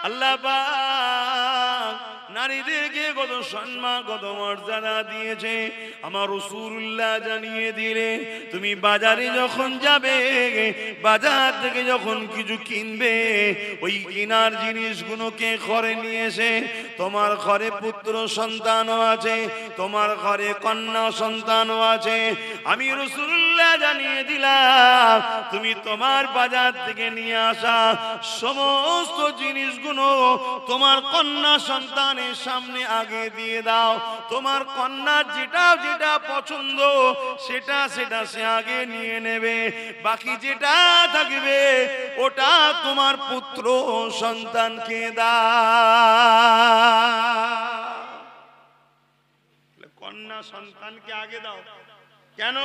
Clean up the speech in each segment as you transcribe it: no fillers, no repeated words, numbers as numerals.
আল্লাহ পাক নারীদেরকে কত সম্মান কত মর্যাদা দিয়েছে আমার রাসূলুল্লাহ জানিয়ে দিলে। তুমি বাজারে যখন যাবে, বাজার থেকে যখন কিছু কিনবে, ওই কেনার জিনিসগুলোকে ঘরে নিয়ে এসে, তোমার ঘরে পুত্র সন্তানও আছে, তোমার ঘরে কন্যা সন্তানও আছে, আমি রাসূলুল্লাহ জানিয়ে দিলাম তুমি তোমার বাজার থেকে নিয়ে আসা সমস্ত জিনিসগুলো তোমার কন্যা সন্তানের সামনে আগে দিয়ে দাও। তোমার কন্যার যেটা যেটা পছন্দ সেটা সেটা সে আগে নিয়ে নেবে, বাকি যেটা থাকবে ওটা তোমার পুত্র সন্তানকে দাও। কন্যা সন্তানকে আগে দাও কেন?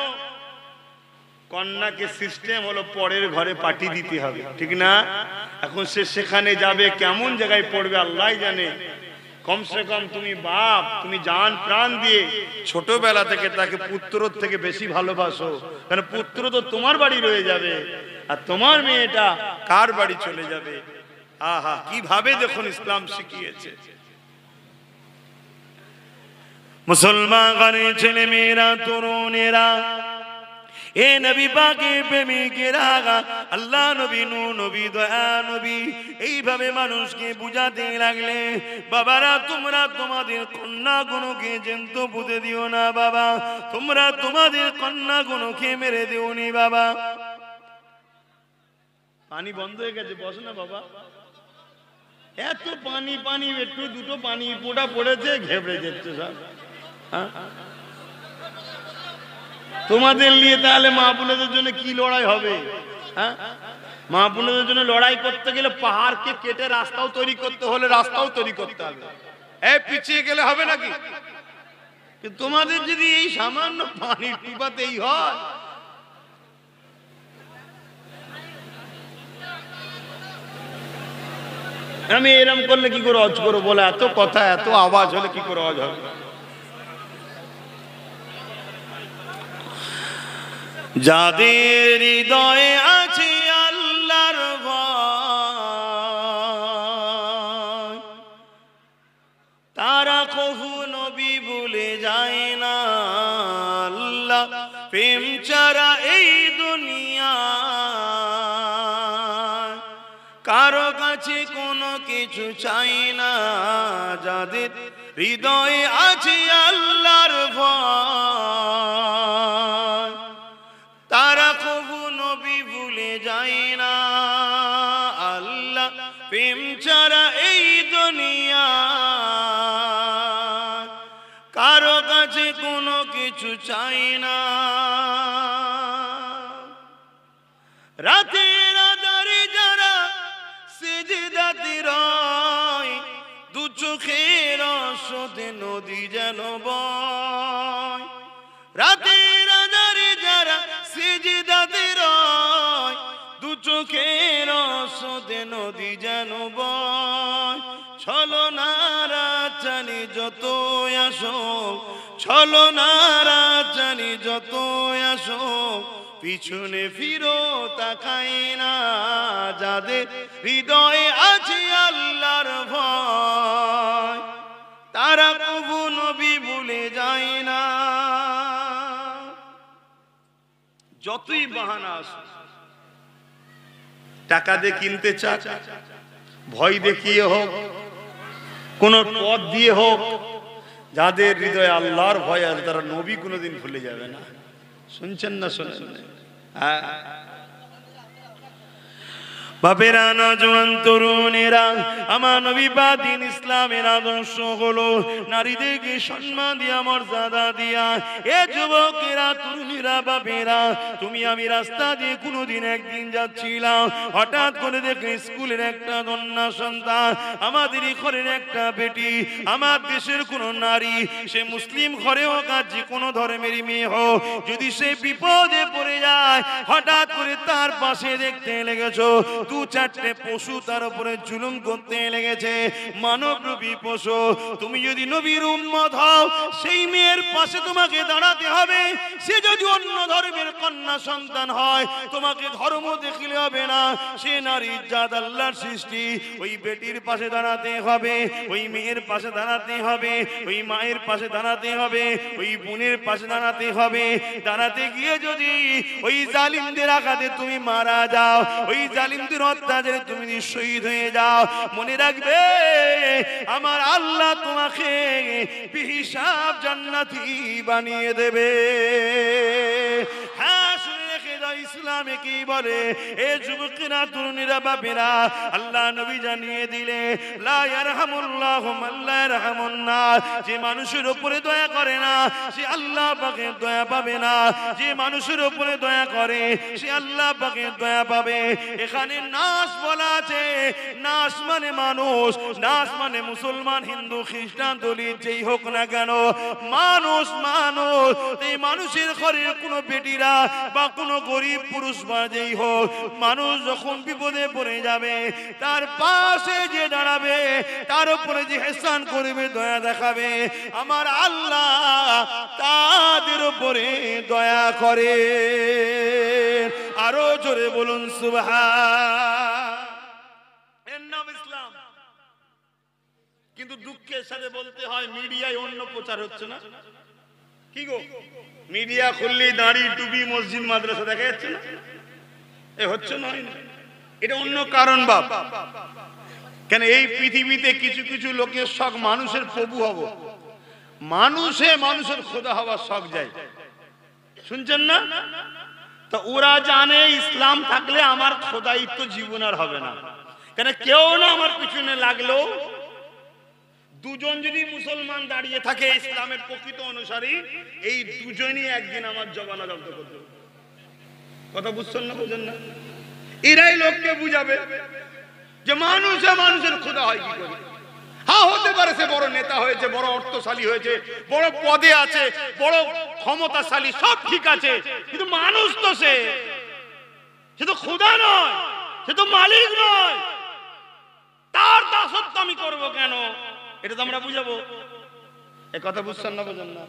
কন্যাকে সিস্টেম হলো পরের ঘরে পাঠিয়ে দিতে হবে, ঠিক না? এখন সে সেখানে যাবে, কেমন জায়গায় পড়বে আল্লাহ জানে। কমসে কম তুমি বাপ, তুমি জান প্রাণ দিয়ে ছোটবেলা থেকে তাকে পুত্রর থেকে বেশি ভালোবাসো, কারণ পুত্র তো তোমার বাড়ি রয়ে যাবে আর তোমার মেয়েটা কার বাড়ি চলে যাবে। আহা, কিভাবে দেখুন ইসলাম শিখিয়েছে। মুসলমান ঘরের ছেলে মেয়েরা, তরুণেরা, এ নবী পাকের প্রেমিকেরা, আল্লাহ নবী, নূহ নবী, দয়া নবী এইভাবে মানুষকে বুঝাতে লাগলে, বাবারা তোমরা তোমাদের কন্যাগুলোকে জ্যান্ত পুঁতে দিও না বাবা, তোমরা তোমাদের কন্যাগুলোকে মেরে দিও নি বাবা। পানি বন্ধ হয়ে গেছে, বসো না বাবা। এত পানি পানি, একটু দুটো পানি পোটা পড়েছে, ঘেবড়ে যাচ্ছে সব। তোমাদের নিয়ে তাহলে মা বোনদের জন্য কি লড়াই হবে? হ্যাঁ, মা বোনদের জন্য লড়াই করতে গেলে পাহাড়কে কেটে রাস্তাও তৈরি করতে হলে রাস্তাও তৈরি করতে হবে। পিছিয়ে গেলে হবে নাকি? তোমাদের যদি এই সামান্য পানি টিপাতেই হয়, আমি এরম করলে কি করে হজ করবো? বলে এত কথা, এত আওয়াজ হলে কি করে হজ হবে? যাদের হৃদয়ে আছে আল্লাহর ভয়, তারা কখনো নবী ভুলে যায় না। আল্লাহ প্রেম ছাড়া এই দুনিয়া কারো কাছে কোনো কিছু চাই না। যাদের হৃদয়ে আছে আল্লাহর ভয়, তারা কবু নবী ভুলে যায় না। আল্লাহ প্রেম ছাড়া এই দুনিয়া কারো কাছে কোনো কিছু চাই না। রাতের আঁধারে যারা সিজদাতে রয়, দু চোখের আঁসুতে নদী যেন বয়। রাতের আঁধারে যারা সিজদাতে রয়, দু চোখের আঁসুতে নদী যেন বয়। ছলনারা জানি যত আসো, ছলনারা জানি যত আসো, পিছনে ফিরো তাকাই না। যাদের হৃদয়ে আছে আল্লাহর ভয়, তারা কবু নবী ভুলে যায় না। যতই বাহানা আসে, টাকা দিয়ে কিনতে চায়, ভয় দেখিয়ে হোক, কোন পথ দিয়ে হোক, যাদের হৃদয়ে আল্লাহর ভয় আছে তারা নবী কোনোদিন ভুলে যাবে না। শুনছেন না? শোনেন? হ্যাঁ বাপেরা, নওজোয়ান তরুণেরা, আমার নবী পাক দ্বীন ইসলামের আদর্শ হলো নারীদেরকে সম্মান দিয়া, মর্যাদা দিয়া। এ যুবকেরা, তরুণীরা, বাপেরা, তুমি আমি রাস্তা দিয়ে কোনোদিন একদিন যাচ্ছিলাম, হঠাৎ করে দেখে স্কুলের একটা কন্যা সন্তান, আমাদেরই ঘরের একটা বেটি, আমার দেশের কোনো নারী, সে মুসলিম ঘরে হোক আর যে কোনো ধর্মেরই মেয়ে হোক, যদি সে বিপদে পড়ে যায়, যায়, হঠাৎ করে তার পাশে দেখতে লেগেছো দু চারটে পশু তার উপরে জুলুম করতে লেগেছে, মানবরূপী পশু। তুমি যদি নবীর উম্মত হও, সেই মেয়ের পাশে তোমাকে দাঁড়াতে হবে। সে যদি অন্য ধর্মের কন্যা সন্তান হয়, তোমাকে ধর্ম দেখলে হবে না। সে নারী জাত, আল্লাহর সৃষ্টি। ওই বেটির পাশে দাঁড়াতে হবে, ওই মেয়ের পাশে দাঁড়াতে হবে, ওই মায়ের পাশে দাঁড়াতে হবে, ওই বোনের পাশে দাঁড়াতে হবে। দাঁড়াতে গিয়ে যদি ওই জালিমদের আঘাতে তুমি মারা যাও, ওই জালিমদের অত্যাচারে তুমি শহীদ হয়ে যাও, মনে রাখবে আমার আল্লাহ তোমাকে বিহিসাব জান্নাতি বানিয়ে দেবে। হ্যাঁ, শুনে রেখে দাও, ইসলামে কি বলে? এ যুবকেরা, তরুণীরা, বাপেরা, আল্লাহ নবী জানিয়ে দিলে লা ইয়ারহামুল্লাহু মান লা ইয়ারহামুন নাস। যে মানুষের উপরে দয়া করে না, সে আল্লাহ পাকের দয়া পাবে না। যে মানুষের উপরে দয়া করে, সে আল্লাহ পাকের দয়া পাবে। এখানে নাস বলা আছে, নাস মানে মানুষ, নাস মানে মুসলমান, হিন্দু, খ্রিস্টান, দলিত যেই হোক না কেন, মানুষ মানুষ। এই মানুষের ঘরের কোনো বেটিরা বা কোনো গরিব পুরুষ বা যেই হোক, মানুষ যখন বিপদে পড়ে যাবে, তার পাশে যে দাঁড়াবে, তার উপরে যে ইহসান করবে, দয়া দেখাবে, আমার আল্লাহ তাদের উপরে দয়া করে। আরো জোরে বলুন সুবহান। এর নাম ইসলাম। কিন্তু দুঃখের সাথে বলতে হয়, মিডিয়ায় অন্য প্রচার হচ্ছে না। কি গো, মিডিয়া খুললেই দাঁড়ি, টুপি, মসজিদ, মাদ্রাসা দেখা যাচ্ছে না? এ হচ্ছে না, এটা অন্য কারণ বাপ। কেন এই পৃথিবীতে কিছু কিছু লোকের শখ মানুষের প্রভু হব, মানুষের খোদা হওয়ার শখ যায়, শুনছেন না? তো ওরা জানে ইসলাম থাকলে আমার খোদাইত্ব জীবন আর হবে না। কেন কেউ না আমার পিছনে লাগলেও, দুজন যদি মুসলমান দাঁড়িয়ে থাকে ইসলামের প্রকৃত অনুসারী, এই দুজনই একদিন আমার জবানা জব্দ করবে। কথা বুঝছেন না? বুঝেন না? এরাই লোককে বুঝাবে যে মানুষের খোদা হয় কি করে। হ্যাঁ, হতে পারে সে বড় নেতা হয়েছে, বড় অর্থশালী হয়েছে, বড় পদে আছে, বড় ক্ষমতাশালী, সব ঠিক আছে, কিন্তু মানুষ তো সে তো খোদা নয়, সে তো মালিক নয়। তার দাসত্ব আমি করবো কেন? এটা তো আমরা বুঝাবো। এ কথা বুঝছেন না? বুঝেন না?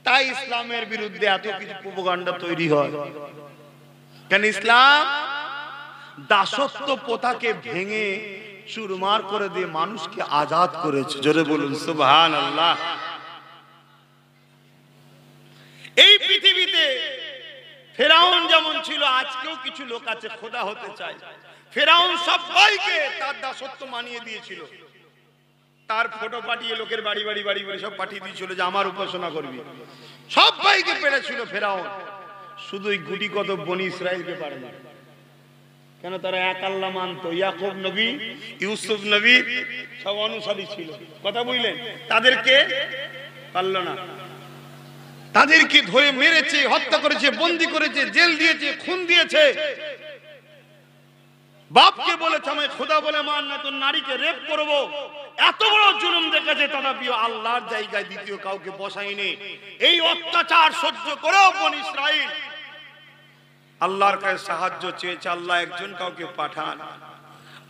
তাই ইসলামের বিরুদ্ধে এত কিছু প্রোপাগান্ডা তৈরি হয়। কেন ইসলাম দাসত্ব প্রথাকে ভেঙে চুরমার করে দিয়ে মানুষকে আজাদ করেছে। জোরে বলুন সুবহানাল্লাহ। এই পৃথিবীতে ফেরাউন যেমন ছিল, আজকেও কিছু লোক আছে খোদা হতে চায়। ফেরাউন সবাইকে তার দাসত্ব মানিয়ে দিয়েছিল, তার ফটো পাঠিয়ে লোকের বাড়ি বাড়ি বাড়ি বাড়ি সব পাঠিয়ে দিয়েছিল যে আমার উপাসনা করবি। সবাইকে পেরেছিল ফেরাউন, শুধু ওই গুটি কত বনি ইসরাইলকে পারে না। কেন? তারা এক আল্লাহ মানত। ইয়াকুব নবী, ইউসুফ নবী সব অনুসারী ছিল। কথা বুঝলেন? তাদেরকে পারল না। তাদেরকে ধরে মেরেছে, হত্যা করেছে, বন্দী করেছে, জেল দিয়েছে, খুন দিয়েছে। বাপকে বলেছে আমি খোদা বলে মান না, তো নারীকে রেপ করবো। এত বড় জুলুম দেখেছে, তথাপিও আল্লাহর জায়গায় দ্বিতীয় কাউকে বসায়নি। এই অত্যাচার সহ্য করেও বনি ইসরাইল আল্লাহর কাছে সাহায্য চেয়েছে। আল্লাহ একজন কাউকে পাঠান।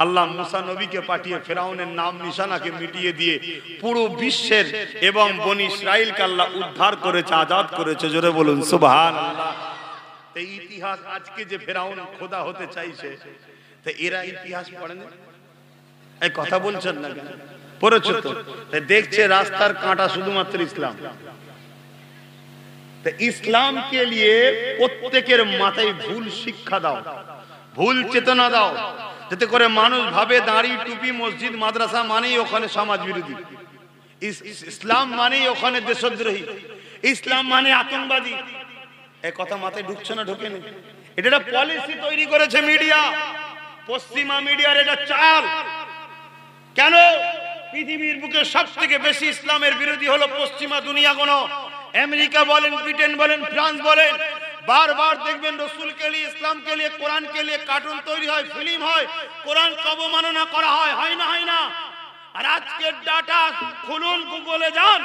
আল্লাহ মুসা নবীকে পাঠিয়ে ফেরাউনের নাম নিশানাকে মিটিয়ে দিয়ে পুরো বিশ্বের এবং বনি ইসরাইলকে আল্লাহ উদ্ধার করেছে, আজাদ করেছে। জোরে বলুন সুবহানাল্লাহ। এই ইতিহাস আজকে যে ফেরাউন খোদা হতে চাইছে, তো এরা ইতিহাস পড়ে না? এই কথা বলছেন না কেন? পড়েছ তো? দেখছে রাস্তার কাঁটা শুধুমাত্র ইসলাম। ইসলাম কে লিয়ে প্রত্যেকের মাথায় ভুল শিক্ষা দাও, ভুল চেতনা দাও, যাতে করে মানুষ ভাবে দাড়ি, টুপি, মসজিদ, মাদ্রাসা মানেই ওখানে সমাজ বিরোধী, ইসলাম মানেই ওখানে দেশদ্রোহী, ইসলাম মানে আতঙ্কবাদী। এই কথা মাথায় ঢুকছে না? ঢোকেনি? এটা একটা পলিসি তৈরি করেছে মিডিয়া, পশ্চিমা মিডিয়ার এটা চাল। কেন? পৃথিবীর বুকে সব থেকে বেশি ইসলামের বিরোধী হলো পশ্চিমা দুনিয়া। কোন আমেরিকা বলেন, ব্রিটেন বলেন, ফ্রান্স বলেন, বারবার দেখবেন রসুলকে নিয়ে, ইসলামকে নিয়ে, কোরআনকে নিয়ে কার্টুন তৈরি হয়, ফিল্ম হয়, কোরআন অবমাননা করা হয়, হয় না? হয় না? আর আজকের ডাটা খুলুন, গুগলে যান,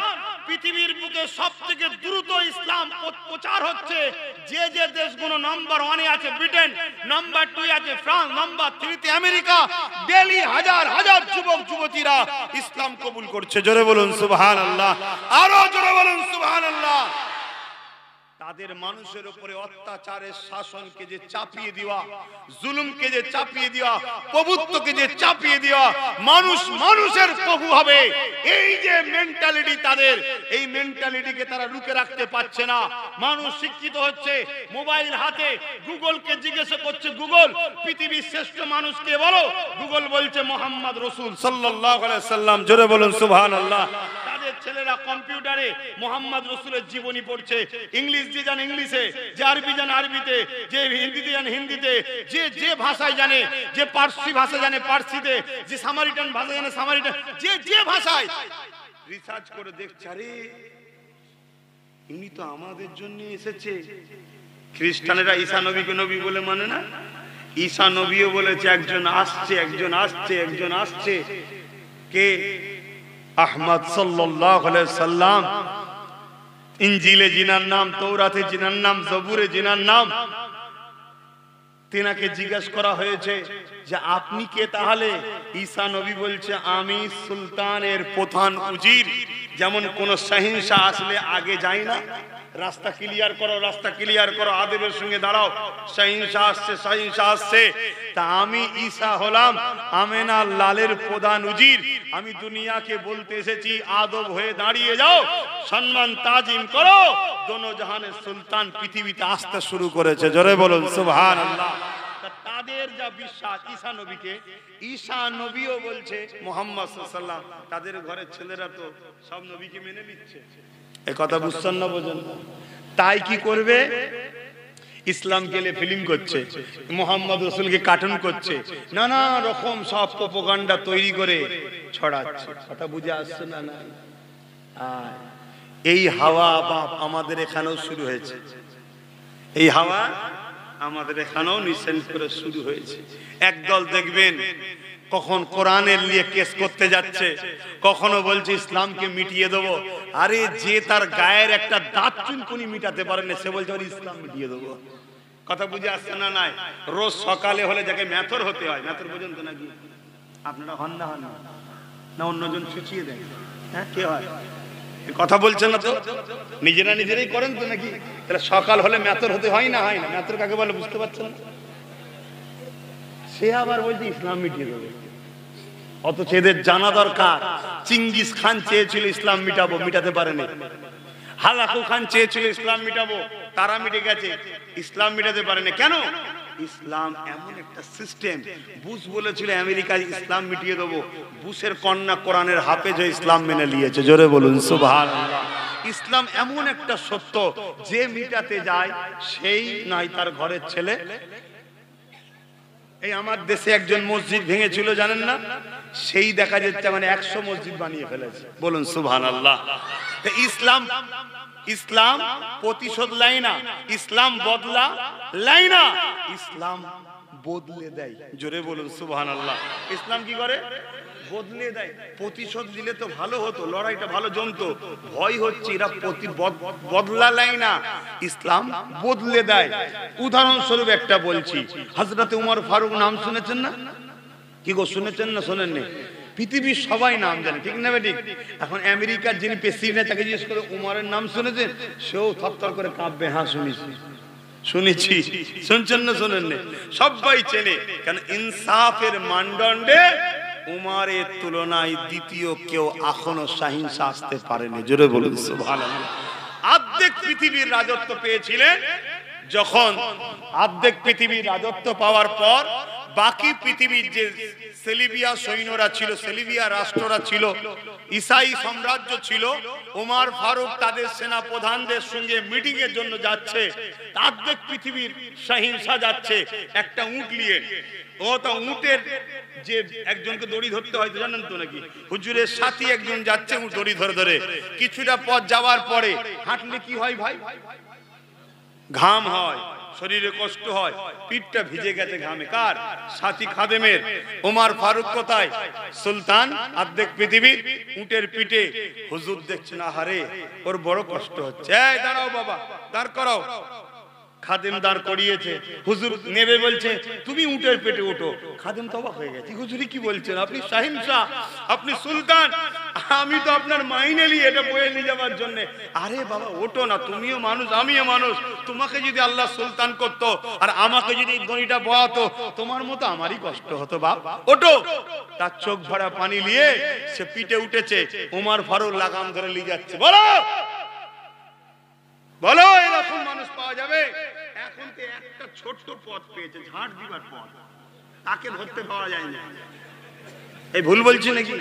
পৃথিবীর বুকে সবথেকে দ্রুত ইসলাম প্রচার হচ্ছে যে যে দেশগুলো নাম্বার 1 এ আছে ব্রিটেন, নাম্বার 2 এ আছে ফ্রান্স, নাম্বার 3 তে আমেরিকা। ডেইলি হাজার হাজার যুবক যুবতীরা ইসলাম কবুল করছে। জোরে বলুন সুবহানাল্লাহ, আরো জোরে বলুন সুবহানাল্লাহ। তাদের মানুষের উপরে অত্যাচারের শাসনকে যে চাপিয়ে দেওয়া, জুলুমকে যে চাপিয়ে দেওয়া, প্রভুত্বকে যে চাপিয়ে দেওয়া, মানুষ মানুষের প্রভু হবে, এই যে মেন্টালিটি তাদের, এই মেন্টালিটিকে তারা রুখে রাখতে পারছে না। মানুষ শিক্ষিত হচ্ছে, মোবাইল হাতে, গুগলকে জিজ্ঞেস করছে, গুগল পৃথিবীর শ্রেষ্ঠ মানুষ কে বলো? গুগল বলছে মোহাম্মদ রাসূল সাল্লাল্লাহু আলাইহি সাল্লাম। জোরে বলুন সুবহানাল্লাহ। ছেলেরা কম্পিউটারে মোহাম্মদ রাসূলের জীবনী পড়ছে, ইংলিশ যে জানে ইংলিশে, যে আরবি জানে আরবিতে, যে হিন্দিতে জানে হিন্দিতে, যে যে ভাষায় জানে, যে পার্সি ভাষা জানে পার্সিতে, যে সামারিটান ভাষা জানে সামারিটান, যে যে ভাষায় রিসার্চ করে দেখছে, আরে ইনি তো আমাদের জন্য এসেছে। খ্রিস্টানেরা ঈসা নবীকে নবী বলে মানে না? ঈসা নবীও বলেছে একজন আসছে, একজন আসছে, একজন আসছে। কে? আহমদ সাল্লাল্লাহু আলাইহি সাল্লাম। ইনজিলে জিনার নাম, তৌরাতে জিনার নাম, জবুরে জিনার নাম। তিনাকে জিজ্ঞাসা করা হয়েছে যে আপনি কে? তাহলে ঈসা নবী বলছে আমি সুলতানের প্রধান উজির। যেমন কোন সহিংসা আসলে আগে যায় না, রাস্তা ক্লিয়ার করো, রাস্তা ক্লিয়ার করো, আদেবের সঙ্গে দাঁড়াও, সহিংসা আসছে, সহিংসা আসছে। তা আমি ঈসা হলাম আমেনা লালের প্রধান উজির। আমি দুনিয়াকে বলতে এসেছি আদব হয়ে দাঁড়িয়ে যাও, সম্মান তাজিম করো। দোনো জাহানের সুলতান পৃথিবীতে আসতে শুরু করেছে। জোরে বলুন সুবহানাল্লাহ। তাদের যা বিশ্বাস ঈসা নবীকে, ঈসা নবীও বলছে মুহাম্মদ সাল্লাল্লাহু আলাইহি ওয়াসাল্লাম। তাদের ঘরের ছেলেরা তো সব নবীকে মেনে নিচ্ছে। এই কথা বুঝছেন না? বোঝেন? তাই কি করবে? ইসলাম গেলে ফিল্ম করছে, মুহাম্মদ রাসূলকে কার্টুন করছে, নানা রকম সব প্রোপাগান্ডা তৈরি করে ছড়াচ্ছে। কথা বুঝে আসছে না? না, এই হাওয়া বাপ আমাদের এখানেও শুরু হয়েছে। এই হাওয়া আমাদের এখানেও নিঃশ্বাস করে শুরু হয়েছে। একদল দেখবেন কখন কোরআনের নিয়ে কেস করতে যাচ্ছে, কখনো বলছে ইসলামকে মিটিয়ে দেবো। আরে যে তার গায়ের একটা দাঁত চুনকুনি মিটাতে পারে না, সে বলছে ইসলাম মিটিয়ে দেবো। কথা বুঝে আসছে না? নাই। রোজ সকালে হলে যাকে মেথর হতে হয়, মেথর পর্যন্ত নাকি আপনারা হন না? হন না, অন্যজন ছুচিয়ে দেয়? হ্যাঁ, কে হয়? কথা বলছেন না তো? নিজেরা নিজেরাই করেন তো নাকি? তাহলে সকাল হলে মেথর হতে হয় না? হয় না। মেথর কাকে বলে বুঝতে পারছেন না? সে আবার বলছে ইসলাম মিটিয়ে দেবে। অথচ এদের জানা দরকার, চিঙ্গিস খান চেয়েছিল ইসলাম মিটাবো, মিটাতে পারেনি। হালাকু খান চেয়েছিল ইসলাম মিটাবো, তারা মিটে গেছে, ইসলাম মিটাতে পারেনি। কেন? ইসলাম এমন একটা সিস্টেম। বুশ বলেছিল আমেরিকায় ইসলাম মিটিয়ে দেবো, বুশের কন্যা কোরআনের হাফেজ হয়ে ইসলাম মেনে নিয়েছে। জোরে বলুন সুবহানাল্লাহ। ইসলাম এমন একটা সত্য, যে মিটাতে যায় সেই নয় তার ঘরের ছেলে। এই আমার দেশে একজন মসজিদ ভেঙেছিল, জানেন না? সেই দেখা যাচ্ছে মানে 100 মসজিদ বানিয়ে ফেলেছে। বলুন সুবহানাল্লাহ। ইসলাম, ইসলাম প্রতিশোধ লাই না, ইসলাম বদলা লাই না, ইসলাম বদলে দেয়। জোরে বলুন সুবহানাল্লাহ। ইসলাম কি করে? বদলে দেয়। প্রতিশোধ দিলে তো ভালো হতো, লড়াইটা ভালো জমতো। ভয় হচ্ছে এরা বদলা লাই না, ইসলাম বদলে দেয়। উদাহরণস্বরূপ একটা বলছি, হযরত উমর ফারুক নাম শুনেছেন না? কি গো, শুনেছেন না শোনেননি? পৃথিবীর সবাই নাম জানে, ঠিক না ঠিক? এখন আমেরিকার যিনি প্রেসিডেন্ট তাকে জিজ্ঞেস করে উমরের নাম শুনেছেন, সেও থরথর করে কাঁপবে। হ্যাঁ শুনেছি, শুনেছি। শুনছেন না শোনেননি? সবাই চেনে। কারণ ইনসাফের মানদণ্ডে উমরের তুলনায় দ্বিতীয় কেউ এখনো সহিংসা আসতে পারেনি। জোরে বলুন সুবহানাল্লাহ। অর্ধেক পৃথিবীর রাজত্ব পেয়েছিলেন। যখন অর্ধেক পৃথিবীর রাজত্ব পাওয়ার পর বাকি পৃথিবীর যে সেলিবিয়া সৈন্যরা ছিল, সেলিবিয়া রাষ্ট্ররা ছিল, ইসাই সাম্রাজ্য ছিল, ওমর ফারুক তাদের সেনা প্রধানদের সঙ্গে মিটিং এর জন্য যাচ্ছে। অর্ধেক পৃথিবীর সহিংসা যাচ্ছে একটা উট নিয়ে। ও তো উটের যে একজনকে দড়ি ধরতে হয় তো জানেন তো নাকি? হুজুরের সাথী একজন যাচ্ছে দড়ি ধরে ধরে। কিছুটা পথ যাওয়ার পরে হাঁটলে কি হয় ভাই? ঘাম হয়। শরীরে কষ্ট হয়, পিঠটা ভিজে গেছে ঘামে। কার? সাথী খাদেমের। ওমর ফারুক কোথায়? সুলতান অর্ধেক পৃথিবী উটের পিঠে। হুজুর দেখছেন আহারে ওর বড় কষ্ট হচ্ছে, এই দাঁড়াও বাবা, দাঁড় করাও। খাদেম দাঁড় করিয়েছে, হুজুর নেবে বলছে তুমি উটের পেটে ওঠো। খাদেম তো অবাক হয়ে গেছে, হুজুরি কি বলছেন? আপনি শাহিন শাহ, আপনি সুলতান, আমি তো আপনার মাইনে নিয়ে এটা বয়ে নিয়ে যাওয়ার জন্য। আরে বাবা ওঠো না, তুমিও মানুষ আমিও মানুষ। তোমাকে যদি আল্লাহ সুলতান করতো আর আমাকে যদি দড়িটা বয়াতো, তোমার মতো আমারই কষ্ট হতো বাপ, ওঠো। তার চোখ ভরা পানি নিয়ে সে পিঠে উঠেছে। ওমর ফারুক লাগাম ধরে নিয়ে যাচ্ছে। বলো বলো এরকম মানুষ পাওয়া যাবে? এখন তো একটা ছোট্ট পথ পেয়েছে, ঝাড় দিবার পথ, তাকে ধরতে পাওয়া যায় না। এই ভুল বলছি নাকি?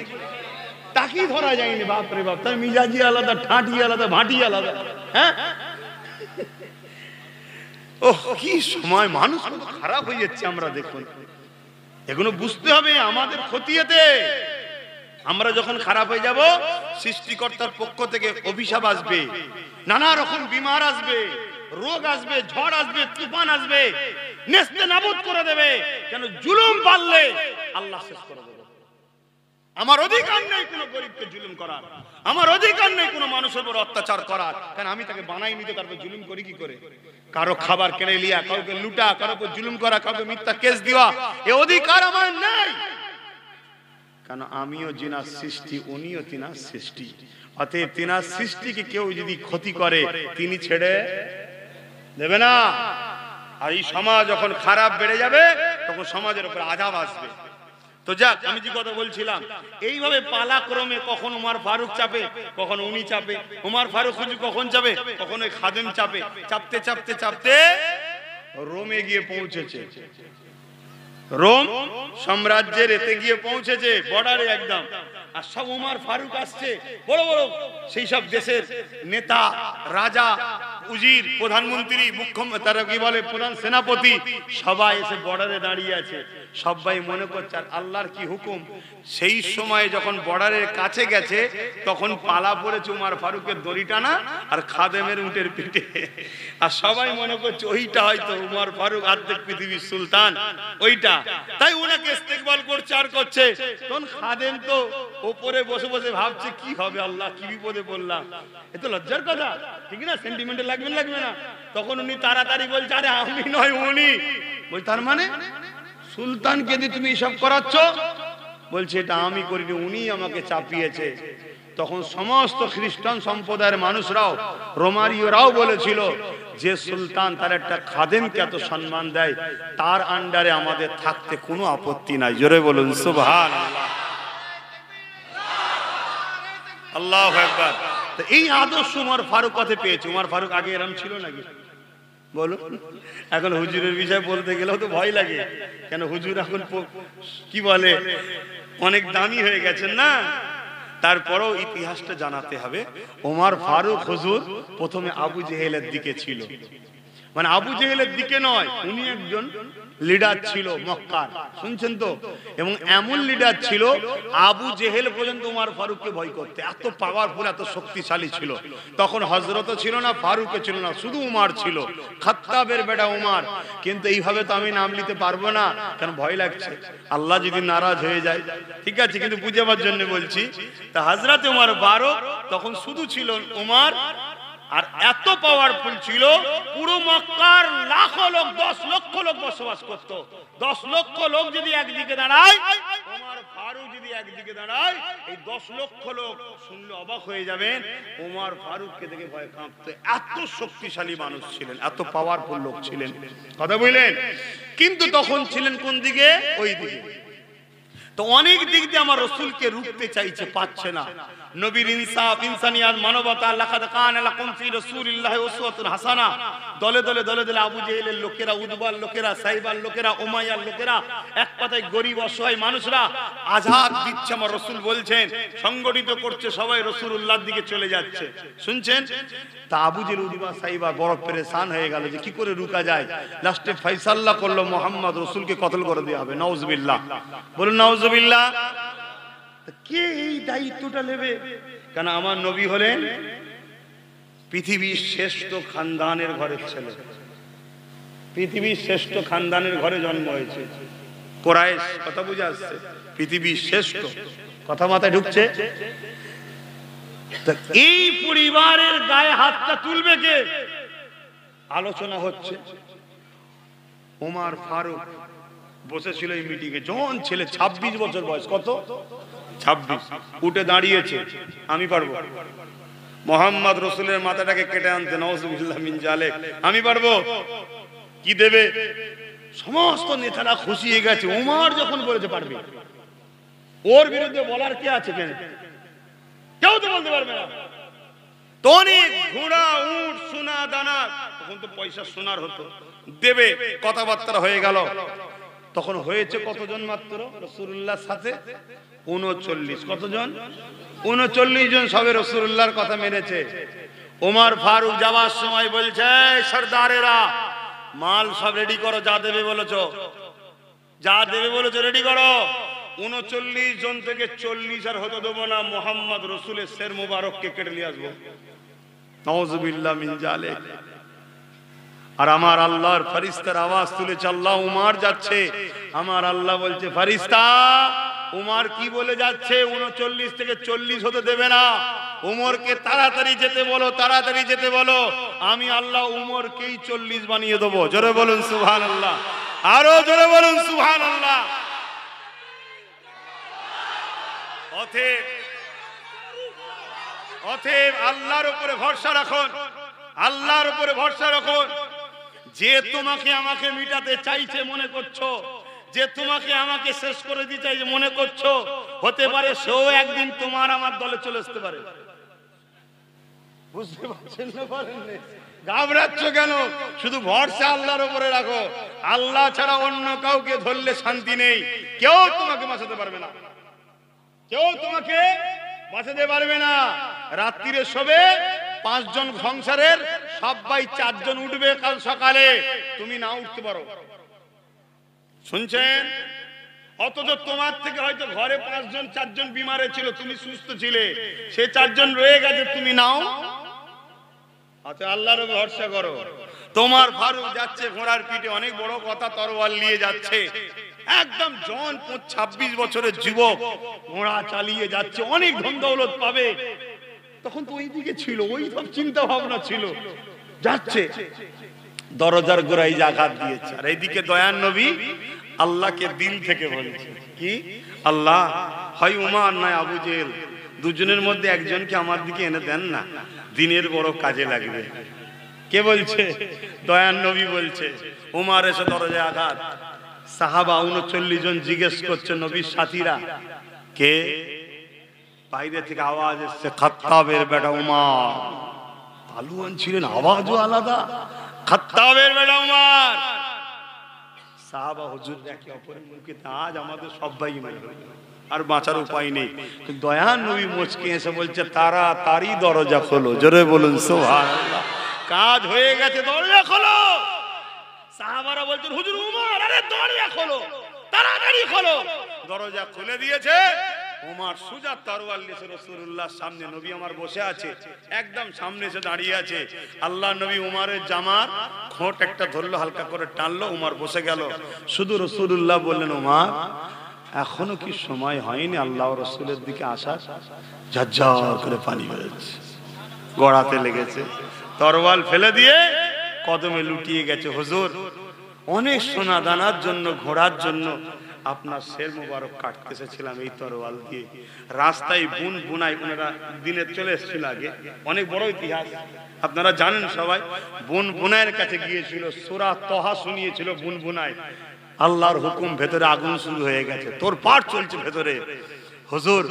তাকেই ধরা যায়নি। বাপরে বাপ, তার মিজাজি আলাদা, ঠাঁটি আলাদা, ভাঁটি আলাদা। হ্যাঁ, ও কি সময়, মানুষ খারাপ হয়ে যাচ্ছে আমরা। দেখুন এগুলো বুঝতে হবে, আমাদের ক্ষতি এতে। আমরা যখন খারাপ হয়ে যাব, সৃষ্টিকর্তার পক্ষ থেকে অভিশাপ আসবে, নানা রকম বিমার আসবে, রোগ আসবে, ঝড় আসবে, তুফান আসবে, নেস্তে নাবুদ করে দেবে। কেন? জুলুম বাড়লে আল্লাহ শেষ করে দেবে। আমার অধিকার নেই কোনো গরিবকে জুলুম করার, আমার অধিকার নেই কোনো মানুষের উপর অত্যাচার করার। কেন? আমি তাকে বানাইনি তো, তারপর জুলুম করি কি করে? কারো খাবার কেড়ে লিয়া, কাউকে লুটা, কারো উপর জুলুম করা, কাউকে মিথ্যা কেস দেওয়া, এ অধিকার আমার নেই। কেন? আমিও যিনার সৃষ্টি, উনিও তিনার সৃষ্টি। অতএব তিনার সৃষ্টিকে কেউ যদি ক্ষতি করে, তিনি ছেড়ে দেবে না। আর এই সমাজ যখন খারাপ বেড়ে যাবে, তখন সমাজের উপর আযাব আসবে। তো যাক, আমি যে কথা বলছিলাম, এইভাবে পালাক্রমে কখন ওমর ফারুক চাপে, কখন উনি চাপে। ওমর ফারুক হুজুর কখন চাপে, কখন ওই খাদেম চাপে। চাপতে চাপতে চাপতে রোমে গিয়ে পৌঁছেছে। রোম সাম্রাজ্যের এতে গিয়ে পৌঁছেছে, বর্ডারে একদম। আর সব ওমর ফারুক আসছে, বড় বড় সেই সব দেশের নেতা, রাজা, উজির, প্রধানমন্ত্রী, মুখ্যমন্ত্রী, তারা কি বলে প্রধান সেনাপতি, সবাই এসে বর্ডারে দাঁড়িয়ে আছে। সবাই মনে করছে আল্লাহর কি হুকুম। সেই সময় যখন বর্ডারের কাছে গেছে, তখন পালা পড়েছে ওমর ফারুকের দড়ি টানা আর খাদেমের উটের পিঠে। আর সবাই মনে করছে ওইটা হয়তো ওমর ফারুক অর্ধেক পৃথিবীর সুলতান, ওইটা। তাই ওনাকে ইস্তেকবাল করছে আর করছে। তখন খাদেম তো ওপরে বসে বসে ভাবছে কি হবে, আল্লাহ কি বিপদে পড়লাম। এ তো লজ্জার কথা, ঠিক না? সেন্টিমেন্টে লাগবে লাগবে না? তখন উনি তাড়াতাড়ি বলছে আরে আমি নয় উনি। বল তার মানে সুলতানকে দিয়ে তুমি এসব করাচ্ছ? বলছে এটা আমি করিনি, উনি আমাকে চাপিয়েছে। তখন সমস্ত খ্রিস্টান সম্প্রদায়ের মানুষরাও, রোমারীয়রাও বলেছিল যে সুলতান তার একটা খাদেমকে এত সম্মান দেয়, তার আন্ডারে আমাদের থাকতে কোনো আপত্তি নাই। জোরে বলুন সুবহানাল্লাহ, আল্লাহু আকবার। তো এই আদর্শ ওমর ফারুক কাছে পেয়েছে। ওমর ফারুক আগে এরকম ছিল নাকি? বলুন। এখন হুজুরের বিষয় বলতে গেলেও তো ভয় লাগে। কেন? হুজুর এখন কি বলে অনেক দামি হয়ে গেছেন না। তারপরেও ইতিহাসটা জানাতে হবে। ওমর ফারুক হুজুর প্রথমে আবু জেহেলের দিকে ছিল, মানে আবু জেহেলের দিকে নয়, উনি একজন লিডার ছিল মক্কার, শুনছেন তো? এবং এমন লিডার ছিল আবু জেহেল পর্যন্ত ওমর ফারুককে ভয় করতে, এত পাওয়ারফুল, এত শক্তিশালী ছিল। তখন হযরতও ছিল না, ফারুকও ছিল না, শুধু উমর ছিল, খাত্তাবের বেটা উমর। কিন্তু এইভাবে তো আমি নাম নিতে পারবো না, কারণ ভয় লাগছে আল্লাহ যদি নারাজ হয়ে যায়। ঠিক আছে, কিন্তু বুঝাবার জন্য বলছি। তা হযরত উমর ফারুক তখন শুধু ছিল উমর, আর এত পাওয়ারফুল ছিল পুরো মক্কার লাখো লোক, 10 লক্ষ লোক বসবাস করত। 10 লক্ষ লোক যদি একদিকে দাঁড়ায়, ওমর ফারুক যদি একদিকে দাঁড়ায়, এই 10 লক্ষ লোক শুনলে অবাক হয়ে যাবেন। ওমর ফারুককে দেখে ভয় কাঁপতো, এত শক্তিশালী মানুষ ছিলেন, এত পাওয়ারফুল লোক ছিলেন। কথা বললেন? কিন্তু তখন ছিলেন কোন দিকে? ওই দিকে। তো অনেক দিক দিয়ে আমার রাসূলকে রুখতে চাইছে, পাচ্ছে না। নবীর ইনসাফ, ইনসানিয়াত, মানবতা, লাকাদ কানা লাকুম ফি রাসূলিল্লাহি উসওয়াতুন হাসানাহ। দলে দলে দলে দলে আবু জেহেলের লোকেরা, উদবার লোকেরা, সাইবার লোকেরা, উমাইয়ার লোকেরা, এক কথায় গরিব অসহায় মানুষরা আযাদ দিচ্ছে। আমার রাসূল বলছেন সংগঠিত করছে, সবাই রাসূলুল্লাহর দিকে চলে যাচ্ছে। শুনছেন? তা আবু জেহেল, উদবা, সাইবা বড় পেরেশান হয়ে গেল যে কি করে রুকা যায়। লাস্টে ফয়সালা করলো মুহাম্মদ রাসূলকে কতল করে দেওয়া হবে। নাউজুবিল্লাহ, বলুন নাউজুবিল্লাহ। কে এই দায়িত্বটা নেবে? কারণ আমার নবী হলেন পৃথিবীর শ্রেষ্ঠ খানদানের ঘরের ছেলে। পৃথিবীর শ্রেষ্ঠ খানদানের ঘরে জন্ম হয়েছে কুরাইশ, কথা বুঝে আসছে? পৃথিবীর শ্রেষ্ঠ, কথা মাথায় ঢুকছে? এই পরিবারের গায়ে হাতটা তুলবে কে? আলোচনা হচ্ছে। ওমর ফারুক বসেছিল এই মিটিং এ, জন ছেলে, 26 বছর বয়স। কত? 26। উঠে দাঁড়িয়েছে, আমি পারবো। মোহাম্মদ রসুলের মাথাটাকে কেটে আনতে, নাউজুবিল্লাহ মিন জালিক, আমি পারবো। কি দেবে? সমস্ত নেতারা খুশি হয়ে গেছে। ওমর যখন বলেছে পারবে, ওর বিরুদ্ধে বলার কে আছে? কেন কেউ তো বলতে পারবে না। তো অনেক ঘোড়া, উট, সোনা দানা, তখন তো পয়সা সোনার হতো, দেবে। কথাবার্তা হয়ে গেল। তখন হয়েছে কতজন? মাত্র রাসূলুল্লাহর সাথে 39। কতজন? 39 জন সবে রাসূলুল্লাহর কথা মেনেছে। ওমর ফারুক যাওয়ার সময় বলছে, সরদারেরা মাল সব রেডি করো, যা দেবে বলেছো, যা দেবে বলেছো রেডি করো। 39 জন থেকে 40 আর হতে দেবো না, মোহাম্মদ রসুলের শের মুবারককে কেটে নিয়ে আসবো। নাউজুবিল্লাহ মিন জালিক। আর আমার আল্লাহর ফেরেশতার আওয়াজ তুলেছে, আল্লাহ উমর যাচ্ছে। আমার আল্লাহ বলছে, ফেরেশতা উমর কি বলে যাচ্ছে? 39 থেকে 40 হতে দেবে না, উমরকে তাড়াতাড়ি যেতে বলো, তাড়াতাড়ি যেতে বলো। আমি আল্লাহ উমরকেই 40 বানিয়ে দেবো। জোরে বলুন সুবহানাল্লাহ, আরো জোরে বলুন সুবহানাল্লাহ। অতএব আল্লাহর উপরে ভরসা রাখুন, আল্লাহর উপরে ভরসা রাখুন। যে তোমাকে আমাকে মিটাতে চাইছে মনে করছো, যে তোমাকে আমাকে শেষ করে দিতে চাইছে মনে করছো, হতে পারে সেও একদিন তোমার আমার দলে চলে আসতে পারে। বুঝতে পারছেন না? পারেন? ঘাবড়াচ্ছ কেন? শুধু ভরসা আল্লাহর উপরে রাখো। আল্লাহ ছাড়া অন্য কাউকে ধরলে শান্তি নেই। কেউ তোমাকে বাঁচাতে পারবে না, কেউ তোমাকে বাঁচাতে পারবে না। রাত্রিরে শোবে 5 জন সংসারের, সবাই 4 জন উঠবে কাল সকালে, তুমি না উঠতে পারো। শুনছেন? অথচ তোমার থেকে হয়তো ঘরে 5 জন 4 জন বিমারে ছিল, তুমি সুস্থ ছিলে, সে 4 জন রয়ে গেছে, তুমি নাও। আচ্ছা, আল্লাহর উপর ভরসা করো। তোমার ফারুক যাচ্ছে ঘোড়ার পিঠে, অনেক বড় কথা, তরোয়াল নিয়ে যাচ্ছে, একদম জন 26 বছরের যুবক, ঘোড়া চালিয়ে যাচ্ছে, অনেক ধন দৌলত পাবে। তখন তো ওই দিকে ছিল, ওই সব চিন্তা ভাবনা ছিল, যাচ্ছে। দরজার গোড়ায় আঘাত দিয়েছে, আর এইদিকে দয়ার নবী আল্লাহকে দিল থেকে বলছে, কি? আল্লাহ, হয় উমর নয় আবু জেহেল, দুজনের মধ্যে একজনকে আমার দিকে এনে দেন না, দিনের বড় কাজে লাগবে। কে বলছে? দয়ার নবী বলছে। উমর এসে দরজায় আঘাত। সাহাবা 39 জন জিজ্ঞেস করছে, নবীর সাথীরা কে? বাইরে থেকে আওয়াজ এসছে, খাত্তাবের বেটা উমর। পালুয়ান ছিলেন, আওয়াজও আলাদা, খাত্তাবের বেটা উমর। সাহাবা হুজুর একে অপরের মুখে, আজ আমাদের সবাই মেরে গেল, আর বাঁচার উপায় নেই। দয়ার নবী মুচকি এসে বলছে, তাড়াতাড়ি দরজা খোলো। জোরে বলুন সুবহানাল্লাহ। কাজ হয়ে গেছে, দরজা খোলো। সাহাবারা বলছেন, হুজুর উমর, আরে দরজা খোলো, তাড়াতাড়ি খোলো। দরজা খুলে দিয়েছে। উমর সুজা তরোয়াল নিয়ে রাসূলুল্লাহর সামনে, নবী আমার বসে আছে, একদম সামনে এসে দাঁড়িয়ে আছে। আল্লাহ নবী উমরের জামার খোঁট একটা ধরলো, হালকা করে টানলো, উমর বসে গেল। শুধু রাসূলুল্লাহ বললেন, উমর এখনো কি সময় হয়নি আল্লাহ রাসূলের দিকে আসার? ঝরঝর করে পানি বেরোচ্ছে, গড়াতে লেগেছে, তরোয়াল ফেলে দিয়ে কদমে লুটিয়ে গেছে। হুজুর, অনেক সোনা দানার জন্য, ঘোড়ার জন্য আপনার শের মুবারক কাটতে এসেছিলাম এই তরোয়াল দিয়ে। রাস্তায় বুন বুনাই, ওনারা দিনে চলে এসেছিল আগে, অনেক বড় ইতিহাস আপনারা জানেন সবাই। বুন বুনাইয়ের কাছে গিয়েছিল, সূরা তহা শুনিয়েছিল বুন বুনাই। আল্লাহর হুকুম, ভেতরে আগুন শুরু হয়ে গেছে, তোর পাট চলছে ভেতরে। হুজুর,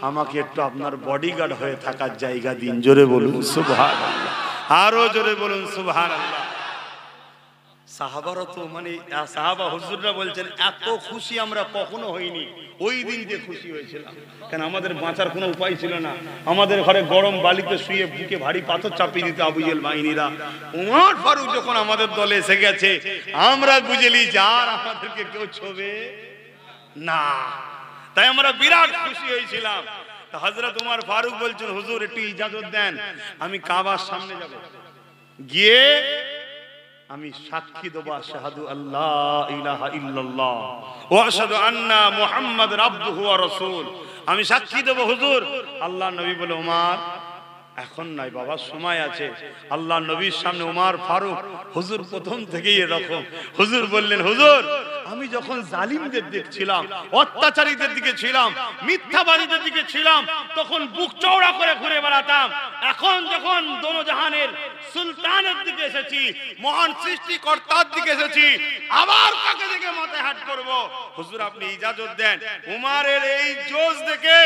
আমাকে একটু আপনার বডিগার্ড হয়ে থাকার জায়গা দিন। জোরে বলুন সুবহানাল্লাহ, আরো জোরে বলুন সুবহানাল্লাহ। সাহাবারা তো সাহাবা হুজুররা বলছেন, এত খুশি আমরা কখনো হইনি, ওই দিন যে খুশি হয়েছিলাম। কেন? আমাদের বাঁচার কোনো উপায় ছিল না। আমাদের ঘরে গরম বালিতে শুয়ে বুকে ভারী পাথর চাপিয়ে দিতে আবু জেহেল বাহিনীরা। উমর ফারুক যখন আমাদের দলে এসে গেছে, আমরা বুঝেলি যার আমাদেরকে কেউ ছোবে না, তাই আমরা বিরাট খুশি হয়েছিলাম। হযরত উমর ফারুক বলছেন, হুজুর একটু ইজাজত দেন, আমি কাবার সামনে যাব, গিয়ে আমি সাক্ষী দেব আশহাদু আল্লাহ ইলাহা ইল্লাল্লাহ ওয়া আশহাদু আন্না মুহাম্মাদুর আবদুহু ওয়া রাসূল। আমি সাক্ষী দেব হুজুর। আল্লাহ নবী বলে ওমর এখন নাই বাবা, সময় আছে। আল্লাহ নবীর সামনে ওমর ফারুক, হুজুর প্রথম থেকেই এরকম। হুজুর বললেন হুজুর আমি যখন জালিমদের দিকে ছিলাম, অত্যাচারীদের দিকে ছিলাম, মিথ্যাবাদীদের দিকে ছিলাম, তখন বুক চওড়া করে ঘুরে বেড়াতাম। এখন যখন দোনোজাহানের সুলতানের দিকে এসেছি, মহান সৃষ্টিকর্তার দিকে এসেছি, আবার কাকে দেখে মাথায় হাত করব? হুজুর আপনি ইজাজত দেন। উমারের এই জোশ দেখে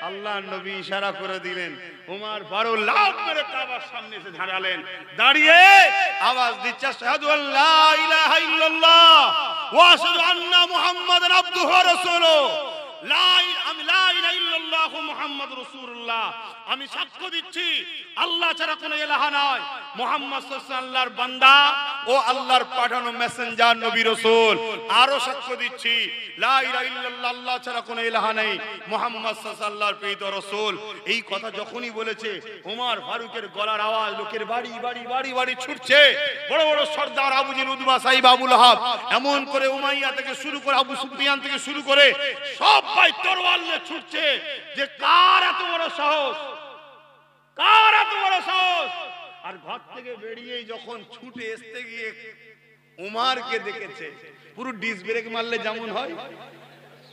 আল্লাহ নবী ইশারা করে দিলেন। উমর ফারুক লাফ মেরে কাবার সামনে এসে দাঁড়ালেন। দাঁড়িয়ে আওয়াজ দিচ্ছে আশহাদু আল্লা ইলাহা ইল্লাল্লাহ ওয়া আশহাদু আন্না মুহাম্মাদান আবদুহু ওয়া রাসূলুহু। আমি লা ইলাহা ইল্লাল্লাহ মুহাম্মাদুর রাসূলুল্লাহ। আমি সাক্ষ্য দিচ্ছি আল্লাহ ছাড়া কোনো ইলাহা নাই, মুহাম্মদ সাল্লাল্লাহু আলাইহি আল্লাহর বান্দা ও আল্লাহর পাঠানো মেসেঞ্জার নবী রাসূল। আরো সাক্ষ্য দিচ্ছি লা ইলাহা ইল্লাল্লাহ আল্লাহ ছাড়া কোনো ইলাহা নেই, মুহাম্মদ সাল্লাল্লাহু আলাইহি আল্লাহর প্রেরিত রাসূল। এই কথা যখনই বলেছে ওমর ফারুকের গলার আওয়াজ লোকের বাড়ি বাড়ি বাড়ি বাড়ি ছুটছে। বড় বড় সর্দার আবু জেহেল, উতবা, সাইবা, আবু লাহাব, এমন করে উমাইয়া থেকে শুরু করে আবু সুফিয়ান থেকে শুরু করে সব ভাই তরোয়াল নিয়ে ছুটছে যে কার এত বড় সাহস, কার এত বড় সাহস। আর ঘর থেকে বেরিয়েই যখন ছুটে আসতে গিয়ে উমারকে দেখেছে, পুরো ডিস ব্রেক মারলে যেমন হয়,